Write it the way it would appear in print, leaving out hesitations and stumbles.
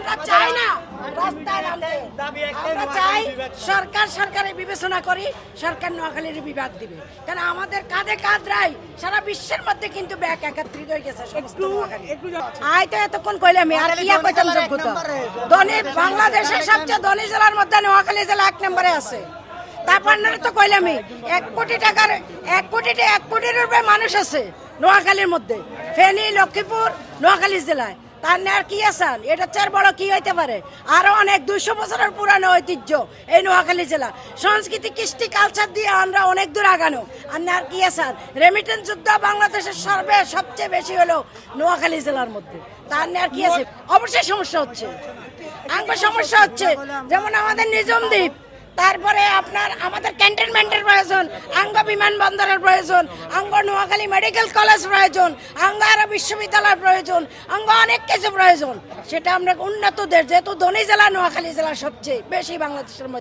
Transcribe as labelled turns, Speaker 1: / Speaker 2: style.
Speaker 1: আমরা চাই না রাস্তায় নামতে, আমরা চাই সরকারের বিবেচনা করি, সরকার নোয়াখালীর বিভাগ দিবে। কারণ আমাদের কাঁধে কাঁধ রাই সারা বিশ্বের মধ্যে কিন্তু ব্যাগ একত্রিত হয়ে গেছে সমস্ত নোয়াখালী। আয় তো এতক্ষণ কইলাম আর কিয়া কইতাম যোগ্যতা ধনী বাংলাদেশের সবচেয়ে ধনী জেলার মধ্যে নোয়াখালী জেলা 1 নম্বরে আছে। তারপর তো কইলামই 1 কোটির উপরে মানুষ আছে নোয়াখালীর মধ্যে, ফেনী লক্ষ্মীপুর নোয়াখালী জেলায়। তার আর কি আছেন, এটা চার বড় কি হইতে পারে? আরো অনেক 200 বছরের পুরানো ঐতিহ্য এই নোয়াখালী জেলা, সংস্কৃতি কৃষ্টি কালচার দিয়ে আমরা অনেক দূর আগানো। আর কি আছেন, রেমিটেন্স যুদ্ধ বাংলাদেশের সবচেয়ে বেশি হলো নোয়াখালী জেলার মধ্যে। তার আর কি আছে? অবশ্যই সমস্যা হচ্ছে, সমস্যা হচ্ছে। যেমন আমাদের নিজম দ্বীপ, তারপরে আপনার আমাদের ক্যান্টনমেন্টের প্রয়োজন, আঙ্গ বিমানবন্দরের প্রয়োজন, আঙ্গ নোয়াখালী মেডিকেল কলেজ প্রয়োজন, আঙ্গ আরো বিশ্ববিদ্যালয়ের প্রয়োজন, আঙ্গ অনেক কিছু প্রয়োজন। সেটা আমরা উন্নত দেশ, যেহেতু ধনী জেলা নোয়াখালী জেলা সবচেয়ে বেশি বাংলাদেশের মধ্যে।